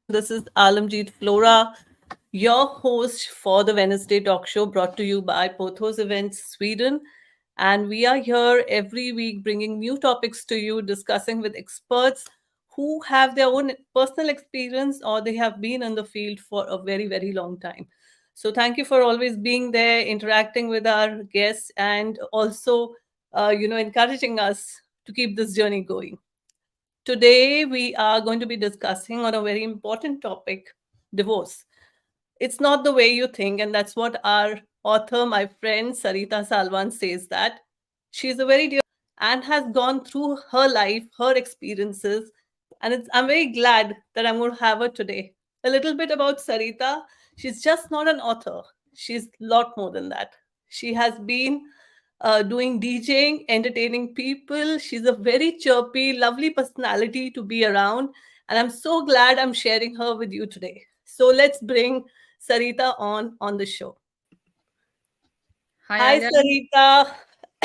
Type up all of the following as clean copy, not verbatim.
This is Alamjeet Flora, your host for the Wednesday talk show brought to you by Pothos Events Sweden. And we are here every week bringing new topics to you, discussing with experts who have their own personal experience or they have been in the field for a very, very long time. So, thank you for always being there, interacting with our guests, and also, encouraging us to keep this journey going. Today, we are going to be discussing on a very important topic, divorce. It's not the way you think, and that's what our author, my friend Sarita Salwan, says that she's a very dear and has gone through her life, her experiences, and I'm very glad that I'm going to have her today. A little bit about Sarita. She's just not an author. She's a lot more than that. She has been doing DJing, entertaining people. She's a very chirpy, lovely personality to be around. And I'm so glad I'm sharing her with you today. So let's bring Sarita on the show. Hi, Hi, Alia. Sarita.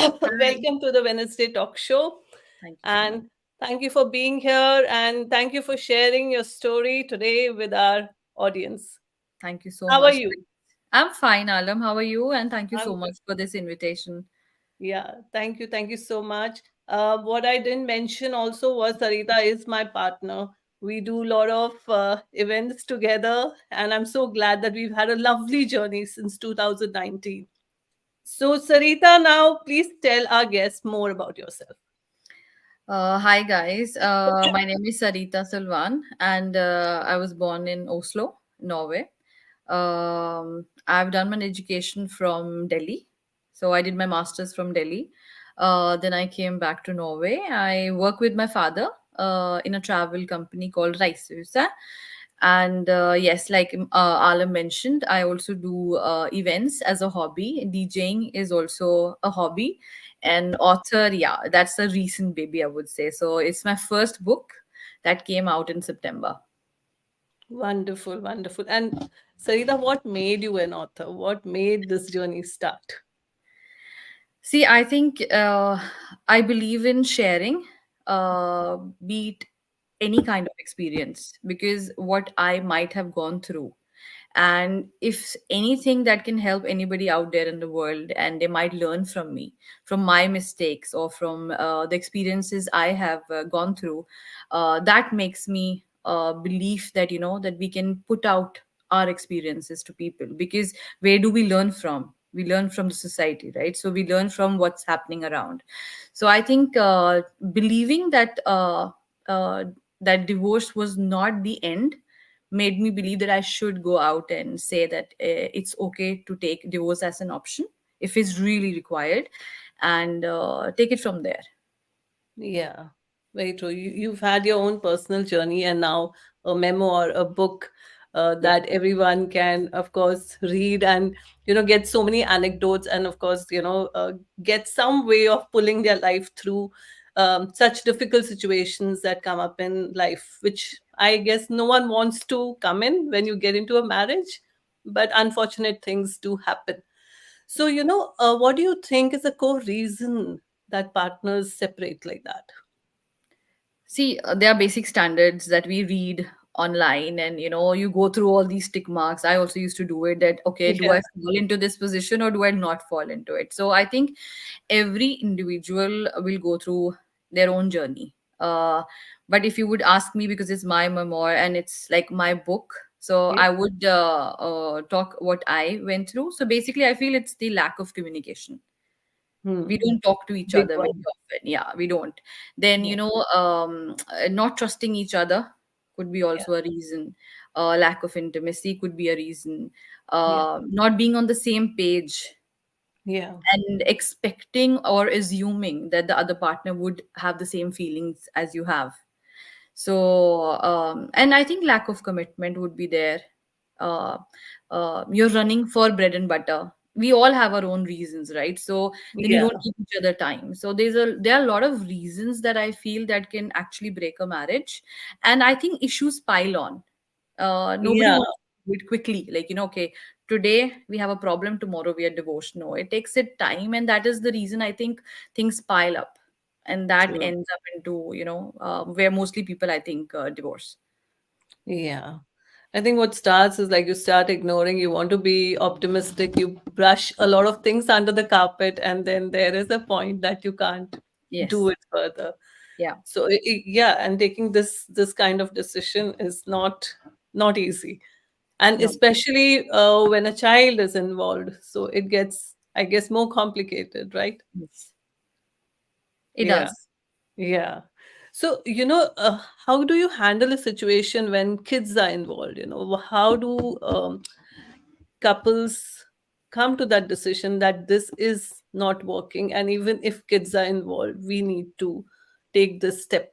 Hi. Welcome to the Wednesday Talk Show. Thank you so much. And thank you for being here. And thank you for sharing your story today with our audience. Thank you so How are much. you? I'm fine, Alam. How are you? And thank you I'm so good. much for this invitation. Yeah, thank you. Thank you so much. What I didn't mention also was Sarita is my partner. We do a lot of events together, and I'm so glad that we've had a lovely journey since 2019. So, Sarita, now please tell our guests more about yourself. Hi, guys. My name is Sarita Salwan, and I was born in Oslo, Norway. I've done my education from Delhi. So I did my master's from Delhi. Then I came back to Norway. I work with my father in a travel company called Reisehuset. And yes, like Alam mentioned, I also do events as a hobby. DJing is also a hobby. And author, yeah, that's a recent baby, I would say. So it's my first book that came out in September. Wonderful, wonderful. And Sarita, what made you an author? What made this journey start? See, I think I believe in sharing, be it any kind of experience, because what I might have gone through. And if anything that can help anybody out there in the world, and they might learn from me, from my mistakes, or from the experiences I have gone through, that makes me believe that, that we can put out our experiences to people. Because where do we learn from? We learn from the society, right? So we learn from what's happening around. So I think believing uh, that divorce was not the end made me believe that I should go out and say that it's okay to take divorce as an option if it's really required, and take it from there. Yeah, very true. You've had your own personal journey and now a memoir, a book Yeah. that everyone can, of course, read and, get so many anecdotes and, of course, get some way of pulling their life through such difficult situations that come up in life, which I guess no one wants to come in when you get into a marriage, but unfortunate things do happen. So, what do you think is the core reason that partners separate like that? See, there are basic standards that we read online, and you go through all these tick marks. I also used to do it, that okay, do Yeah, I fall into this position or do I not fall into it? So I think every individual will go through their own journey. But if you would ask me, because it's my memoir and it's like my book, so yeah. I would talk what I went through. So basically, I feel it's the lack of communication. We Hmm. don't talk to each Big other very one. often. Yeah, we don't. Then Yeah, not trusting each other could be yeah, also a reason. Lack of intimacy could be a reason. yeah, Not being on the same page, yeah, and expecting or assuming that the other partner would have the same feelings as you have. So and I think lack of commitment would be there. uh, you're running for bread and butter. We all have our own reasons, right? So then you yeah, don't give each other time. So there are a lot of reasons that I feel that can actually break a marriage. And I think issues pile on. Nobody yeah, wants to do it quickly, like, okay, today we have a problem, tomorrow we are divorced. No, it takes it time, and that is the reason I think things pile up, and that true. ends up into where mostly people, I think, divorce. Yeah. I think what starts is like you start ignoring, you want to be optimistic, you brush a lot of things under the carpet, and then there is a point that you can't do Yes. it further. Yeah. So yeah, and taking this kind of decision is not easy, and No. especially when a child is involved, so it gets, I guess, more complicated, right? Yes. It Yeah, does. yeah. So, how do you handle a situation when kids are involved? How do couples come to that decision that this is not working, and even if kids are involved, we need to take this step?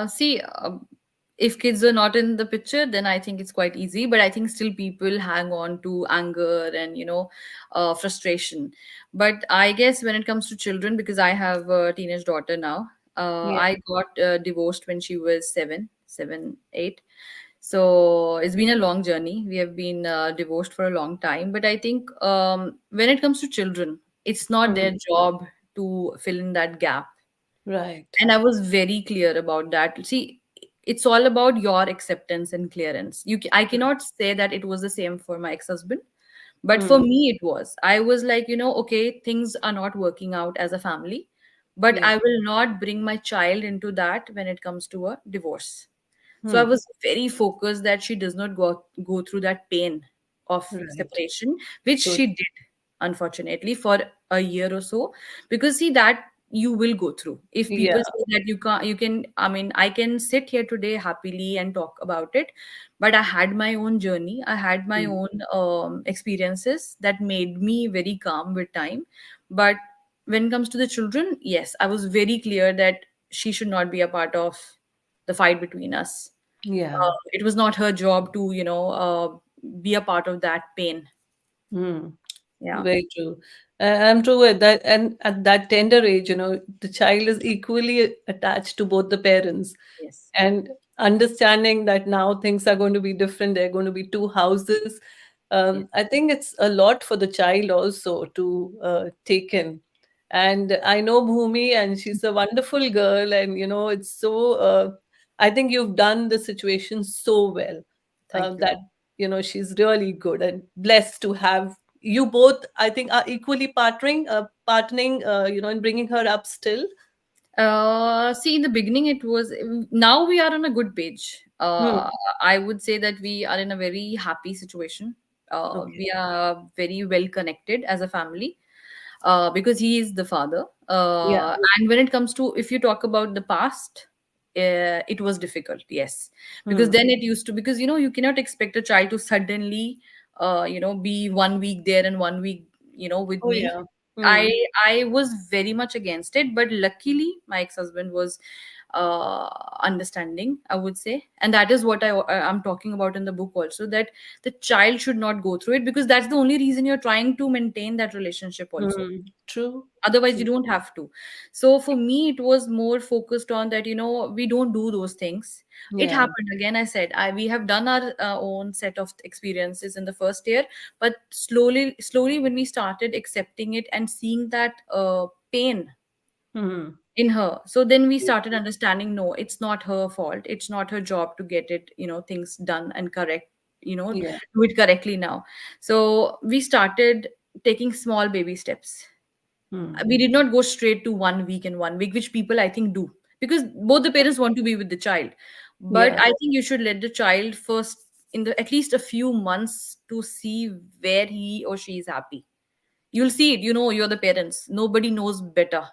See, if kids are not in the picture, then I think it's quite easy. But I think still people hang on to anger and frustration. But I guess when it comes to children, because I have a teenage daughter now, Yeah. I got divorced when she was 8. So it's been a long journey. We have been divorced for a long time. But I think when it comes to children, it's not their Hmm. job to fill in that gap, Right. and I was very clear about that. See, it's all about your acceptance and clearance. I cannot say that it was the same for my ex-husband, but for Hmm. me it was. I was like, okay, things are not working out as a family, but Yeah. I will not bring my child into that when it comes to a divorce. So I Hmm. was very focused that she does not go through that pain of Right. separation, which So, she did, unfortunately, for a year or so. Because see that you will go through. If people yeah. say that you can, I mean, I can sit here today happily and talk about it, but I had my own journey. I had my Hmm. own experiences that made me very calm with time. But when it comes to the children, yes, I was very clear that she should not be a part of the fight between us. Yeah. It was not her job to, be a part of that pain. Hmm. Yeah. Very true. I'm true at that, and at that tender age, the child is equally attached to both the parents, Yes. and understanding that now things are going to be different. There are going to be two houses. Yes. I think it's a lot for the child also to take in. And I know Bhumi, and she's a wonderful girl, and it's so. I think you've done the situation so well, Thank you. that she's really good and blessed to have you both. I think are equally partnering in bringing her up still. See, in the beginning, it was. Now we are on a good page. Hmm. I would say that we are in a very happy situation. Okay. We are very well connected as a family, because he is the father. Yeah. And when it comes to, if you talk about the past, it was difficult, yes, because Hmm. then it used to, because you cannot expect a child to suddenly, be 1 week there and 1 week, with Oh me. yeah. I Hmm. I was very much against it, but luckily my ex-husband was understanding, I would say, and that is what I'm talking about in the book also, that the child should not go through it, because that's the only reason you're trying to maintain that relationship also. Hmm. True. Otherwise you True. don't have to. So for me it was more focused on that, we don't do those things. It Yeah. happened again. I said, we have done our own set of experiences in the first year, but slowly when we started accepting it and seeing that pain Hmm. in her, so then we started understanding, no, it's not her fault, it's not her job to get it, things done and correct, Yeah. do it correctly now. So we started taking small baby steps. Hmm. We did not go straight to 1 week and 1 week, which people I think do, because both the parents want to be with the child. But Yeah. I think you should let the child first, in the at least a few months, to see where he or she is happy. You'll see it. You're the parents. Nobody knows better.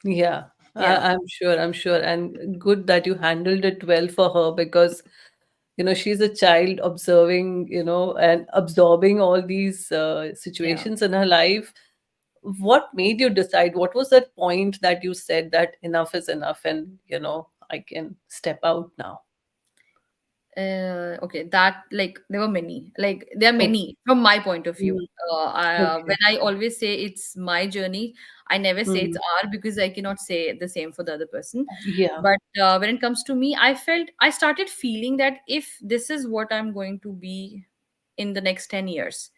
Yeah, Yeah. I'm sure. I'm sure. And good that you handled it well for her, because, she's a child observing, and absorbing all these Yeah. situations in her life. What made you decide? What was that point that you said that enough is enough, and, I can step out now? Okay, that, like, there were many, like there are Okay. many from my point of view. Mm. When Okay. I always say it's my journey, I never say it's Mm. our, because I cannot say the same for the other person. Yeah. But when it comes to me, I started feeling that if this is what I'm going to be in the next 10 years,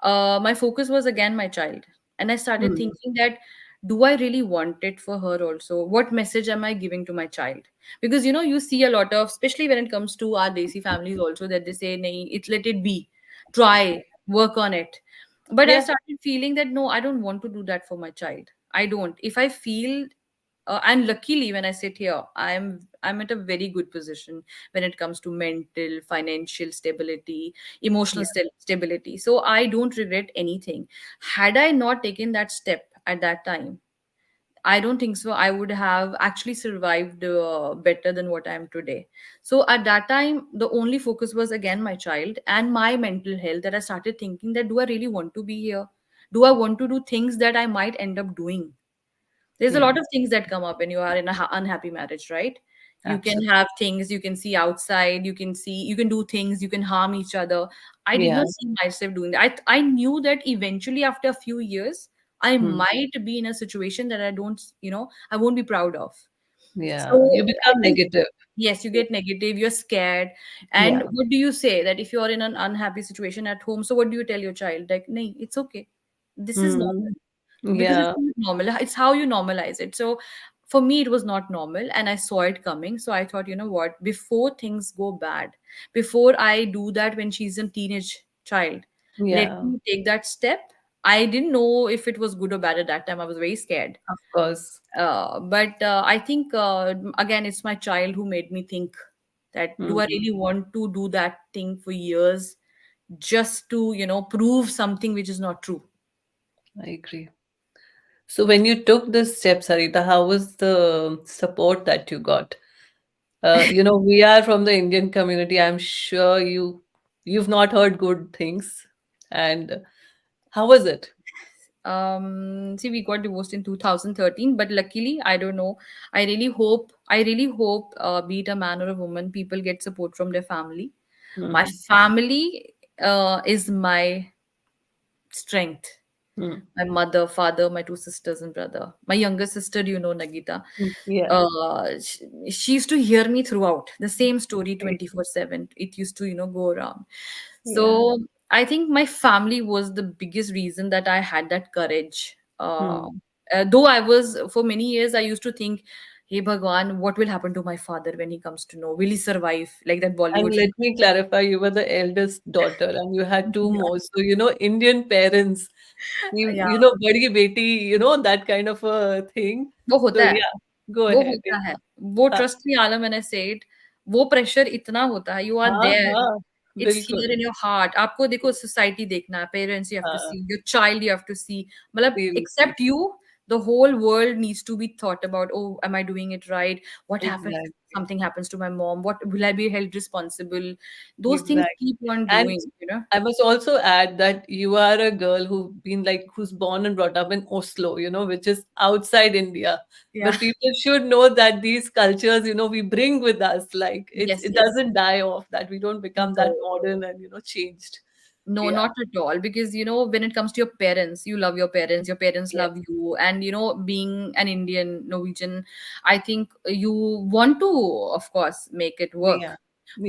my focus was again my child. And I started Mm. thinking that do I really want it for her also? What message am I giving to my child? Because you see a lot of, especially when it comes to our Desi families also, that they say, nahi, it let it be, try, work on it. But I Yeah. started feeling that no, I don't want to do that for my child. I don't. If I feel and luckily when I sit here, I'm at a very good position when it comes to mental, financial stability, emotional Yeah. stability. So I don't regret anything. Had I not taken that step at that time, I don't think so I would have actually survived better than what I am today. So at that time, the only focus was again my child and my mental health, that I started thinking that do I really want to be here? Do I want to do things that I might end up doing? There's a Yeah. lot of things that come up when you are in a unhappy marriage, right? You can Absolutely. have things, you can see outside, you can do things, you can harm each other. I did Yeah. not see myself doing that. I knew that eventually after a few years I Hmm. might be in a situation that I won't be proud of. So Yeah. You I become think negative. yes, you get negative, you're scared. And Yeah. what do you say that if you're in an unhappy situation at home? So what do you tell your child? Like, no, it's okay. This is Hmm. normal, because it's Yeah. not normal. It's how you normalize it. So for me, it was not normal, and I saw it coming. So I thought, you know what? Before things go bad, before I do that when she's a teenage child, let Yeah. me take that step. I didn't know if it was good or bad at that time. I was very scared. Of course. But I think again, it's my child who made me think that do I Hmm. really want to do that thing for years just to prove something which is not true? I agree. So when you took this step, Sarita, how was the support that you got? We are from the Indian community. I'm sure you've not heard good things. And how was it? See, we got divorced in 2013, but luckily, I don't know. I really hope, be it a man or a woman, people get support from their family. My Hmm. family is my strength. Hmm. My mother, father, my two sisters and brother. My younger sister, Nagita. Hmm. Yeah. She used to hear me throughout the same story Right. 24/7. It used to, go around. Yeah. So I think my family was the biggest reason that I had that courage. Hmm. Though I was, for many years, I used to think, hey Bhagwan, what will happen to my father when he comes to know? Will he survive? Like that And Bollywood let film. me clarify, you were the eldest daughter and you had two Yeah. more. So, Indian parents, Yeah. badi beti, that kind of a thing. वो होता So, है, yeah, go वो ahead. होता है। वो हाँ, trust me आलम मैंने said, वो प्रेशर इतना होता है, यू आर हाँ, देयर, हाँ, इट्स हियर बिल्कुल। In your heart. आपको देखो सोसाइटी देखना है, पेरेंट्स यू हैव टू हाँ, see, your child you have to see, मतलब seriously. Except you, the whole world needs to be thought about, oh am I doing it right? What happens if Exactly. something happens to my mom? What will I be held responsible? Those things Exactly. keep on And doing, you know? I must also add that you are a girl who's born and brought up in Oslo, which is outside India. Yeah. But people should know that these cultures, we bring with us. Like Yes, it yes. doesn't die off, that we don't become that No. modern and, changed. No, Yeah. not at all. Because, when it comes to your parents, you love your parents Yes. love you. And, being an Indian, Norwegian, I think you want to, of course, make it work. Yeah.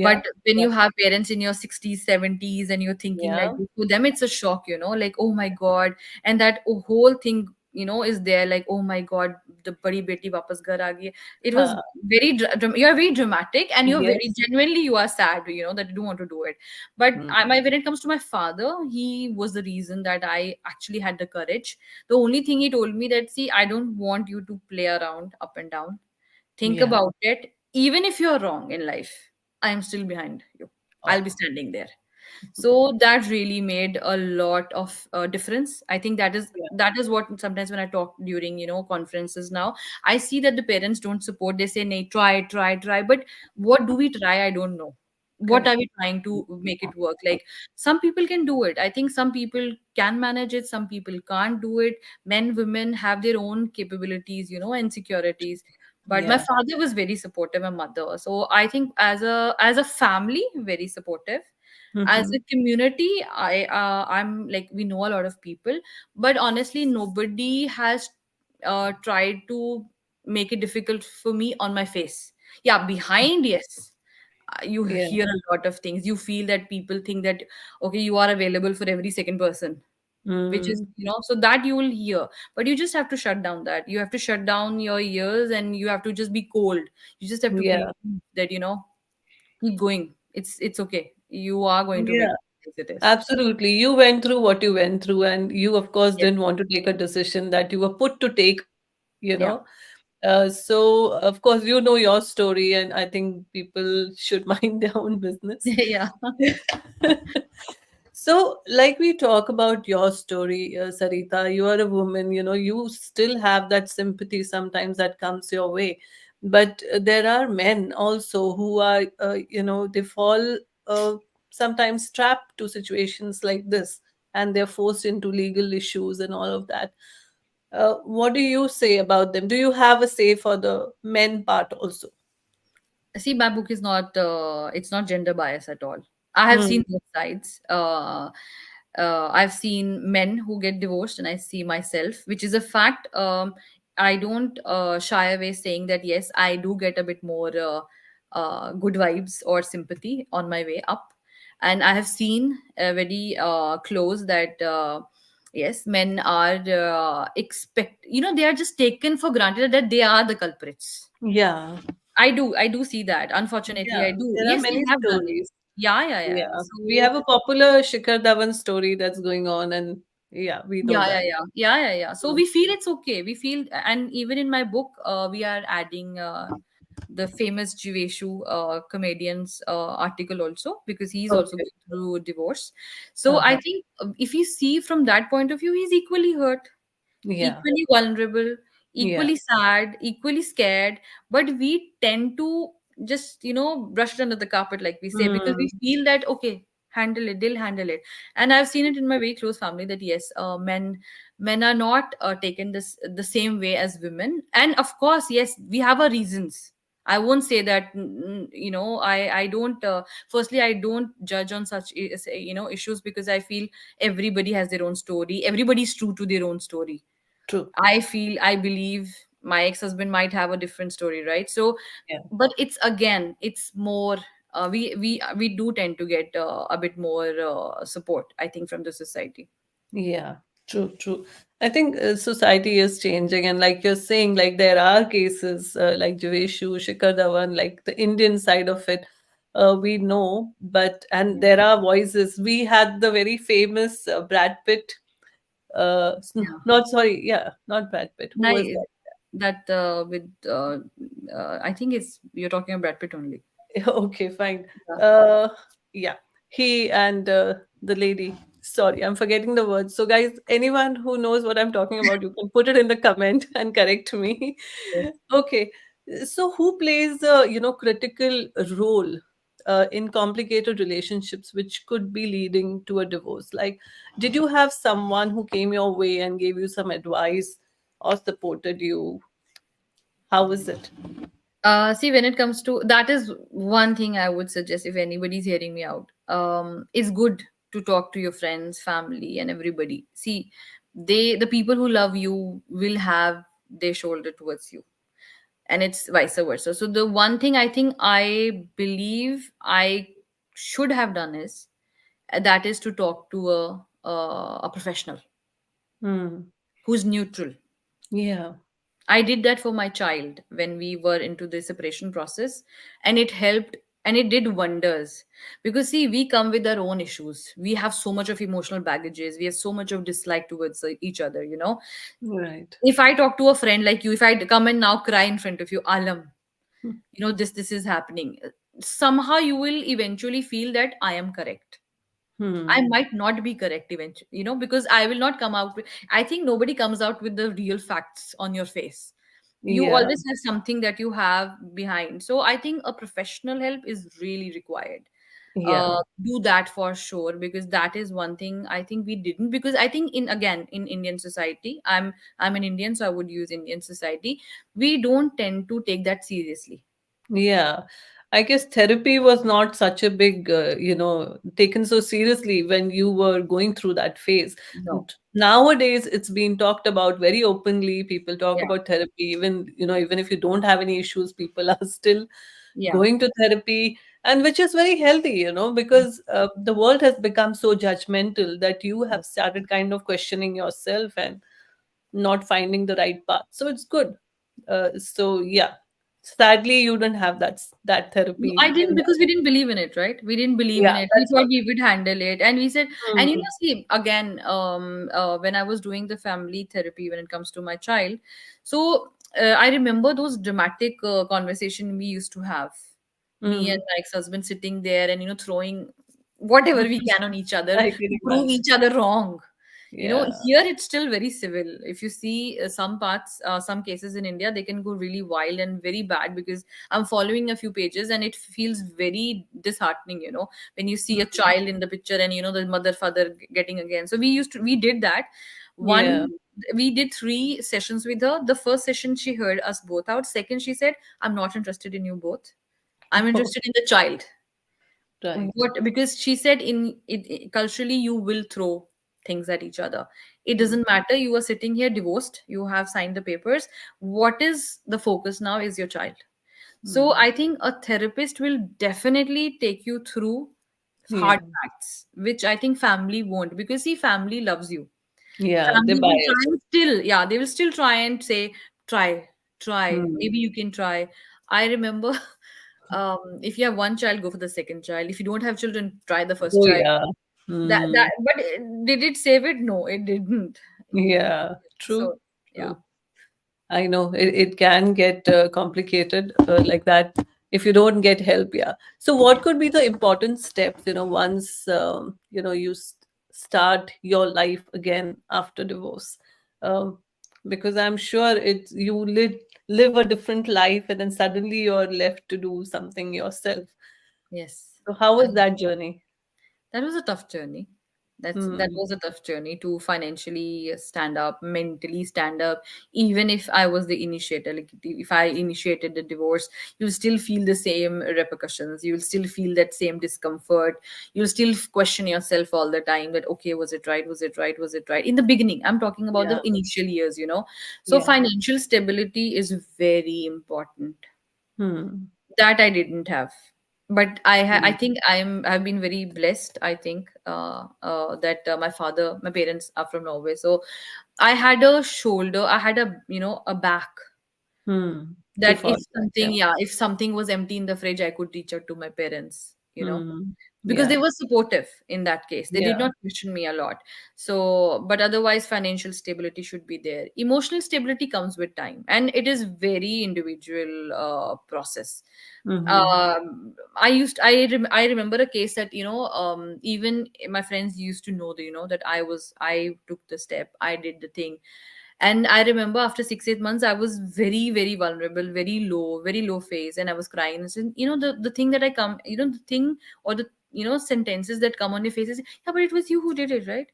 Yeah. But when Yeah. you have parents in your 60s, 70s, and you're thinking like Yeah. this, to them, it's a shock, like, oh my God. And that whole thing, is there like, oh my God, the badi beti wapas ghar aa gayi. It was Huh. very, you're very dramatic, and you're very, Yes. genuinely, you are sad, that you don't want to do it. But Hmm. when it comes to my father, he was the reason that I actually had the courage. The only thing he told me that, see, I don't want you to play around up and down. Think Yeah. about it. Even if you're wrong in life, I am still behind you. I'll be Oh. standing there. So that really made a lot of difference. I think that is Yeah. that is what sometimes when I talk during conferences now, I see that the parents don't support. They say, "Nay, try." But what do we try? I don't know. What are Correct. we trying to make it work? Like, some people can do it. I think some people can manage it. Some people can't do it. Men, women have their own capabilities, insecurities. But my Yeah. father was very supportive, my mother. So I think as a family, very supportive. As Hmm. a community, I'm like, we know a lot of people, but honestly nobody has tried to make it difficult for me on my face. Yeah, behind, yes. You Yeah. hear a lot of things. You feel that people think that, okay, you are available for every second person. which is, Mm. so that you will hear. But you just have to shut down that. You have to shut down your ears, and you have to just be cold. You just have to believe Yeah. that, keep going. It's okay. You are going to make Yeah. it as it is. Absolutely. You went through what you went through, and you, of course, Yes. didn't want to take a decision that you were put to take, you Yeah. know. So, of course, you know your story, and I think people should mind their own business. Yeah. So, like we talk about your story, Sarita, you are a woman, you still have that sympathy sometimes that comes your way. But there are men also who are, they fall sometimes trapped to situations like this, and they're forced into legal issues and all of that. What do you say about them? Do you have a say for the men part also? See, my book is not it's not gender bias at all. I have Hmm. seen both sides. I've seen men who get divorced, and I see myself, which is a fact. I don't shy away saying that yes, I do get a bit more good vibes or sympathy on my way up, and I have seen very close that yes, men are they are just taken for granted that they are the culprits. Yeah. I do see that. Unfortunately, Yeah. I do. There are Yes, they many have done it. stories. Yeah, yeah, yeah. Yeah, we So have a popular Shikhar Dhawan story that's going on, and yeah, we know yeah, yeah, that. yeah, yeah, yeah, yeah. So Mm. we feel it's okay. We feel, and even in my book, we are adding the famous Jeeveshu comedian's article also, because he's also Okay. going through divorce. So I Uh-huh. think if you see from that point of view, he's equally hurt, Yeah. equally vulnerable, Yeah. equally sad, equally scared. But we tend to just, brush it under the carpet, like we say, because we Mm. feel that, okay, handle it, they'll handle it. And I've seen it in my very close family that yes, men are not taken this the same way as women. And of course, yes, we have our reasons. I won't say that, I don't, firstly, I don't judge on such, issues, because I feel everybody has their own story. Everybody's true to their own story. True. I believe my ex-husband might have a different story, right? So, Yeah. but it's more, we do tend to get a bit more support, I think, from the society. Yeah. True. True. I think society is changing, and like you're saying, like there are cases like Jiveshu, Shikhar Dhawan, like the Indian side of it. We know, but and Yeah. there are voices. We had the very famous Brad Pitt. Yeah. Not sorry, yeah, not Brad Pitt. Who was I, that with I think it's you're talking about Brad Pitt only. Okay, fine. Yeah. Uh, yeah, he and the lady. Sorry, I'm forgetting the words. So, guys, anyone who knows what I'm talking about, you can put it in the comment and correct me. Yes. Okay, so who plays the critical role in complicated relationships, which could be leading to a divorce? Like, did you have someone who came your way and gave you some advice or supported you? How was it? See, when it comes to that, is one thing I would suggest if anybody's hearing me out. It's good to talk to your friends, family, and everybody. See, the people who love you will have their shoulder towards you, and it's vice versa. So the one thing I think I believe I should have done is that is to talk to a professional Hmm. who's neutral. Yeah. I did that for my child when we were into the separation process, and it helped, and it did wonders. Because, see, we come with our own issues. We have so much of emotional baggages. We have so much of dislike towards each other. Right. If I talk to a friend like you, if I come and now cry in front of you, Alam, Hmm. this is happening, somehow you will eventually feel that I am correct. I Hmm. might not be correct eventually, because I will not come out with, I think nobody comes out with the real facts on your face. You Yeah. always have something that you have behind. So I think a professional help is really required. Yeah. Do that for sure, because that is one thing I think we didn't, because I think in Indian society, I'm an Indian, so I would use Indian society. We don't tend to take that seriously. Yeah. I guess therapy was not such a big, taken so seriously when you were going through that phase. No. Nowadays, it's been talked about very openly. People talk Yeah. about therapy, even if you don't have any issues, people are still Yeah. going to therapy. And which is very healthy, because the world has become so judgmental that you have started kind of questioning yourself and not finding the right path. So it's good. So yeah, sadly you don't have that No, I therapy didn't in because that. we didn't believe in it, right? We didn't believe in Yeah, it. We that's thought what. we would handle it. And we said, and Hmm. see, again, when I was doing the family therapy when it comes to my child, so I remember those dramatic conversation we used to have. Me and Hmm. my ex-husband sitting there and, throwing whatever we can on each other I can to prove imagine. each other wrong. Yeah. Here it's still very civil. If you see some parts, some cases in India, they can go really wild and very bad because I'm following a few pages and it feels very disheartening, when you see a Mhm. child in the picture and, the mother, father getting again. So we did that. Yeah. One, we did 3 sessions with her. The first session, she heard us both out. Second, she said, I'm not interested in you both. I'm Oh, interested in the child. right. What? Because she said culturally you will throw things at each other. It Hmm. doesn't matter. You are sitting here divorced. You have signed the papers. What is the focus now is your child. So Hmm. I think a therapist will definitely take you through hard Yeah. facts, which I think family won't, because see, family loves you. Yeah, they're Family will try biased. and still, yeah, they will still try and say, try, try, maybe Hmm. you can try. I remember, if you have one child, go for the second child. If you don't have children, try the first Oh child. yeah. That, Hmm. but did it save it? No, it didn't. Yeah. True. So, yeah. True. I know it can get complicated like that if you don't get help. Yeah. So, what could be the important steps, once, start your life again after divorce? Um, because I'm sure live a different life and then suddenly you're left to do something yourself. Yes. So, how was that journey? That was a tough journey. That Hmm. was a tough journey to financially stand up, mentally stand up. Even if I was the initiator, like if I initiated the divorce, you'll still feel the same repercussions. You'll still feel that same discomfort. You'll still question yourself all the time that, okay, was it right? Was it right? Was it right? In the beginning, I'm talking about Yeah. the initial years. So Yeah. financial stability is very important. Hmm. That I didn't have. But I Hmm. think I've been very blessed. I think that my parents are from Norway, so I had a shoulder, I had a a back, Hmm. To that fall back. Yeah. if something was empty in the fridge, I could reach out to my parents, Hmm. because they Yeah. were supportive in that case. They did Yeah. not question me a lot. So, but otherwise, financial stability should be there. Emotional stability comes with time, and it is very individual process. Hmm. I remember a case that even my friends used to know that that I took the step, I did the thing. And I remember after 6 8 months, I was very, very vulnerable, very low phase, and I was crying. And so, the thing that I come, the thing, or the sentences that come on your face is, yeah, but it was you who did it, right?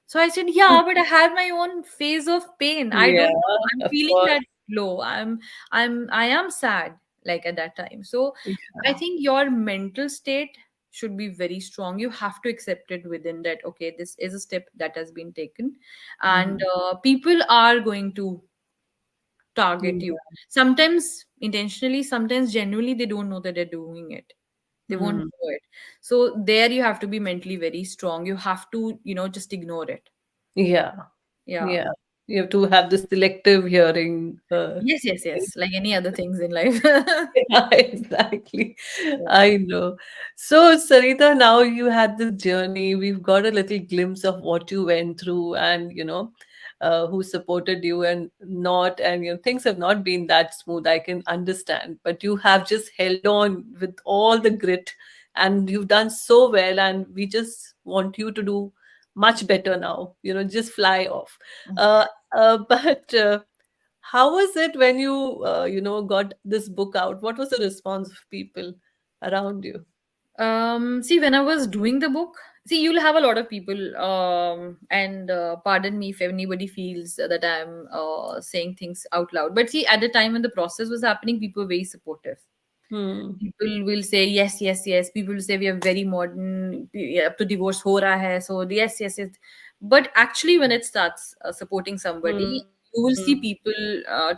So I said, yeah, but I had my own phase of pain. I Yeah, don't know. I'm of feeling course. that low. I am sad, like, at that time. So I Yeah. think your mental state should be very strong. You have to accept it within that. Okay, this is a step that has been taken, and Mhm. people are going to target you. Yeah. Sometimes intentionally, sometimes genuinely, they don't know that they're doing it. They won't Mhm. know it. So there, you have to be mentally very strong. You have to, just ignore it. Yeah. Yeah. Yeah. You have to have the selective hearing. Yes, yes, yes. Like any other things in life. Yeah, exactly. Yeah. I know. So, Sarita, now you had this journey. We've got a little glimpse of what you went through and, who supported you and not. And, things have not been that smooth. I can understand. But you have just held on with all the grit and you've done so well. And we just want you to do much better now, just fly off. Uh, but how was it when you, got this book out? What was the response of people around you? See, when I was doing the book, see, you'll have a lot of people, and pardon me if anybody feels that I'm saying things out loud. But see, at the time when the process was happening, people were very supportive. Hmm. People will say yes, yes, yes. People will say we are very modern. Up to divorce ho raha hai, so yes, yes, yes. But actually, when it starts supporting somebody, Hmm. you will see Hmm. people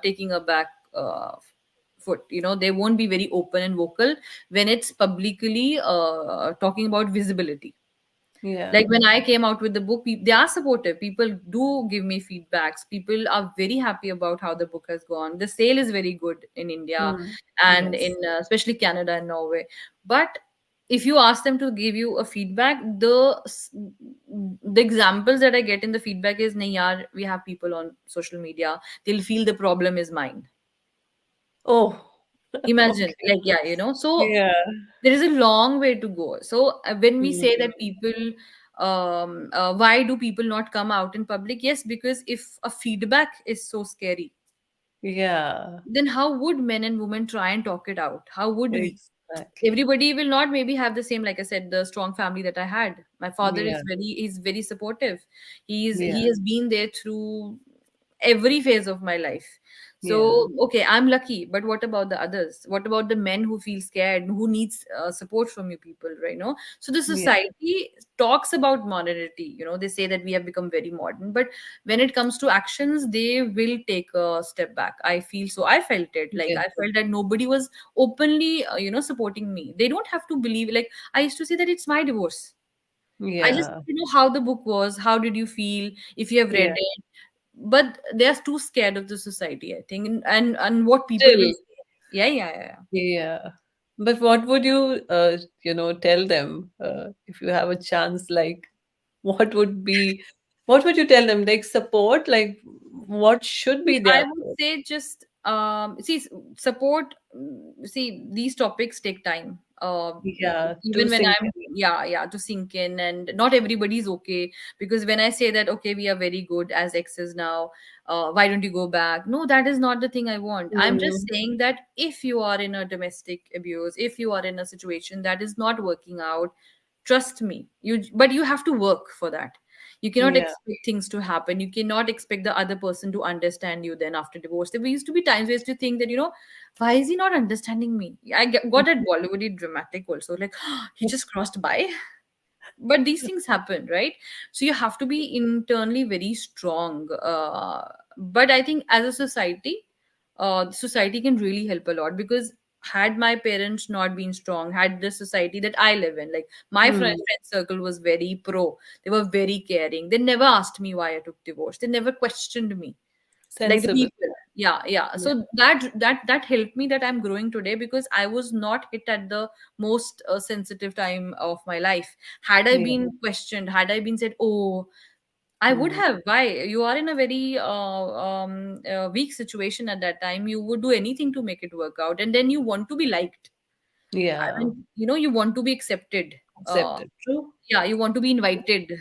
taking a back foot. They won't be very open and vocal when it's publicly talking about visibility. Yeah. Like when I came out with the book, they are supportive. People do give me feedbacks. People are very happy about how the book has gone. The sale is very good in India Mm. and in Yes. especially Canada and Norway. But if you ask them to give you a feedback, the examples that I get in the feedback is, nahi yaar, we have people on social media, they'll feel the problem is mine. Oh, Imagine, okay. like, yeah. So Yeah. there is a long way to go. So when we say Mm. that people, why do people not come out in public? Yes, because if a feedback is so scary, Yeah. then how would men and women try and talk it out? How would we? Exactly. Everybody will not maybe have the same, like I said, the strong family that I had. My father Yeah. is very supportive. He Yeah. has been there through every phase of my life. Yeah. So okay, I'm lucky, but what about the others? What about the men who feel scared, who needs support from you people, right? No, so the Yeah. society talks about modernity. They say that we have become very modern, but when it comes to actions, they will take a step back. I feel so. I felt it. Like Get I it. felt that nobody was openly, supporting me. They don't have to believe. Like I used to say that it's my divorce. I just Yeah. how the book was. How did you feel if you have read Yeah. it? But they are too scared of the society, I think, and what people will Still. say. Yeah, yeah, yeah, yeah. Yeah. But what would you, tell them if you have a chance? Like, what would be, what would you tell them? Like, support? Like, what should See, be their I would approach? say just support. See, these topics take time. Yeah. To Even when sink I'm, in. yeah, to sink in, and not everybody's okay. Because when I say that, okay, we are very good as exes now, why don't you go back? No, that is not the thing I want. I'm just Mm. saying that if you are in a domestic abuse, if you are in a situation that is not working out, trust me, but you have to work for that. You cannot Yeah. expect things to happen. You cannot expect the other person to understand you then after divorce. There used to be times where I used to think that, why is he not understanding me? I got that Bollywood dramatic also. Like, he just crossed by. But these things happen, right? So you have to be internally very strong. But I think as a society, society can really help a lot, because had my parents not been strong, had the society that I live in, like my Mm. friend circle was very pro, they were very caring, they never asked me why I took divorce, they never questioned me, like the Sensible. people. Yeah. Yeah. So that helped me, that I'm growing today, because I was not hit at the most sensitive time of my life. Had I Yeah. been questioned, had I been said, oh, I would Mm. have. Why? You are in a very weak situation at that time. You would do anything to make it work out, and then you want to be liked. I Yeah. mean, you want to be accepted. Uh, Accepted. True. yeah, you want to be invited.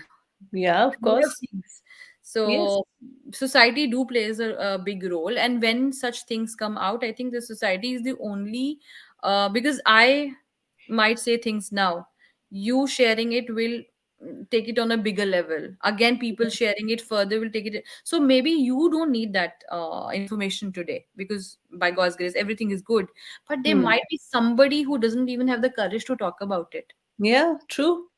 Yeah, of A lot of course. things. Yes. So society do plays a big role, and when such things come out, I think the society is the only, because I might say things now, you sharing it will take it on a bigger level. Again, people sharing it further will take it. So maybe you don't need that information today, because by God's grace everything is good, but there Hmm. might be somebody who doesn't even have the courage to talk about it. Yeah, true.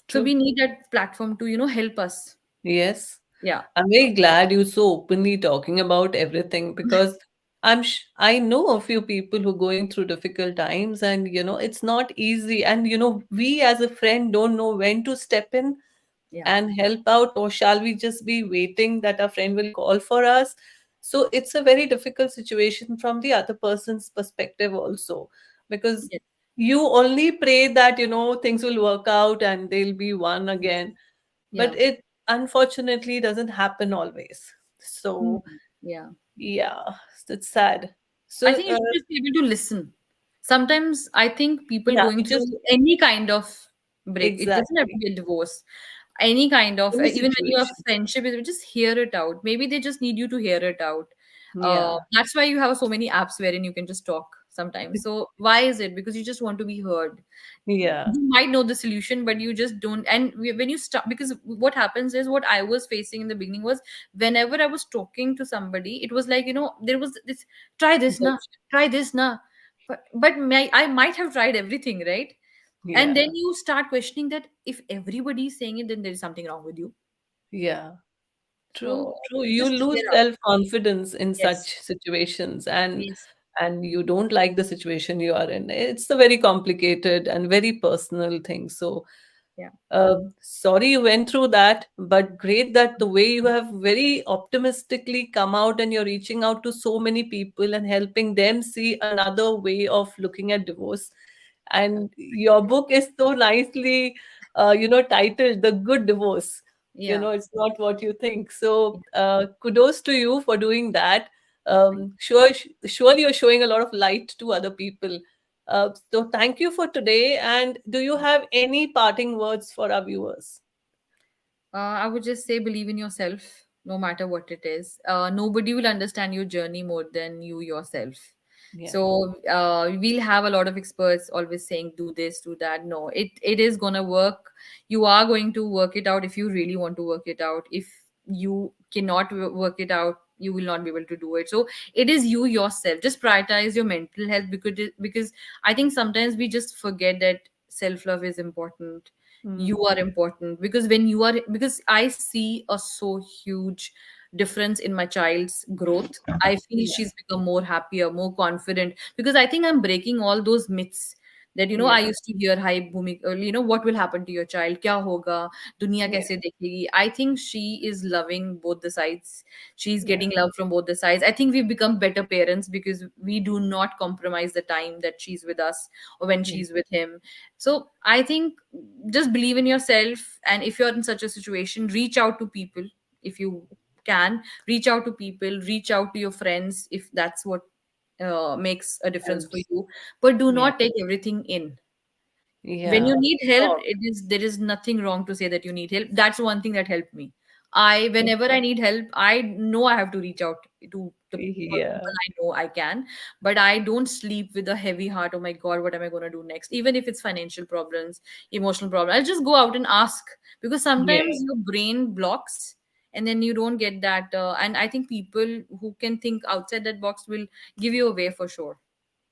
So we True. need that platform to help us. Yes. Yeah. I'm very glad you're so openly talking about everything because I know a few people who are going through difficult times and it's not easy and we as a friend don't know when to step in Yeah. and help out, or shall we just be waiting that our friend will call for us? So it's a very difficult situation from the other person's perspective also, because Yes. you only pray that things will work out and they'll be one again, but Yeah. it unfortunately doesn't happen always. So Mhm. Yeah. yeah, it's sad. I So think you should just be able to listen. Sometimes I think people yeah, going you just through any kind of break, it doesn't have to exactly be a divorce, any kind of, any even when you have situation. friendship, just hear it out. Maybe they just need you to hear it out. Yeah. That's why you have so many apps wherein you can just talk sometimes. So why is it? Because you just want to be heard. Yeah. You might know the solution, but you just don't. And when you start, because what happens is, what I was facing in the beginning was, whenever I was talking to somebody, it was like, there was this, try this na, Judge. try this na. But I might have tried everything, right? And then Yeah. you start questioning that if everybody is saying it, then there is something wrong with you. Yeah. True, So true. You just hear lose out. self-confidence in Yes. such situations. And Yes. and you don't like the situation you are in. It's a very complicated and very personal thing. So Yeah. sorry you went through that, but great that the way you have very optimistically come out and you're reaching out to so many people and helping them see another way of looking at divorce. And your book is so nicely, titled "The Good Divorce." Yeah. It's not what you think. So kudos to you for doing that. Surely you're showing a lot of light to other people. So thank you for today. And do you have any parting words for our viewers? I would just say believe in yourself, no matter what it is. Nobody will understand your journey more than you yourself. Yeah, So we'll have a lot of experts always saying do this, do that. No, it is gonna work. You are going to work it out if you really want to work it out. If you cannot work it out, you will not be able to do it. So it is you yourself. Just prioritize your mental health, because I think sometimes we just forget that self love is important. mm, You are important, because when you are, because I see a so huge difference in my child's growth. I feel yeah, she's become more happier, more confident, because I think I'm breaking all those myths that I yeah, used to hear. Hi Bhumi, what will happen to your child, kya hoga, duniya yeah, kaise dekhegi. I think she is loving both the sides. She's yeah, getting love from both the sides. I think we've become better parents because we do not compromise the time that she's with us or when yeah, she's with him. So I think just believe in yourself, and if you're in such a situation, reach out to people. If you can, reach out to people, reach out to your friends if that's what makes a difference for helps. you. But do Yeah, not take everything in. When yeah, you need help, talk. there is nothing wrong to say that you need help. That's one thing that helped me. I Whenever I need help, I know I have to reach out to the Yeah, people I know I can. But I don't sleep with a heavy heart. Oh my god, what am I going to do next? Even if it's financial problems, emotional problems, I'll just go out and ask, because yeah. sometimes your brain blocks and then you don't get that. And I think people who can think outside that box will give you a way for sure.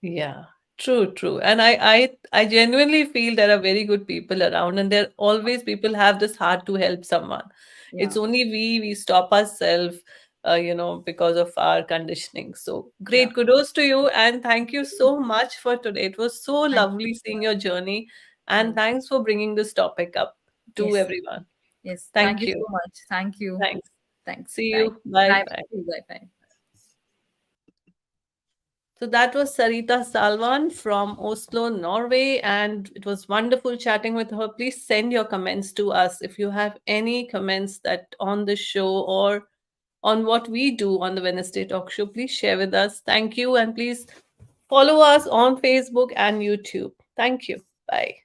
Yeah, true, true. And I genuinely feel there are very good people around, and there always people have this heart to help someone. Yeah. It's only we stop ourselves, because of our conditioning. So Yeah. great, kudos to you, and thank you so much for today. It was so Thank lovely you. seeing your journey, and Thank thanks for bringing this topic up to Yes. everyone. Yes. Thank Thank you so you. much. Thank you. Thanks. Thanks. See Bye. you. Bye Bye. bye. Bye. Bye. So that was Sarita Salwan from Oslo, Norway, and it was wonderful chatting with her. Please send your comments to us if you have any comments that on the show or on what we do on the Wednesday Talk Show. Please share with us. Thank you, and please follow us on Facebook and YouTube. Thank you. Bye.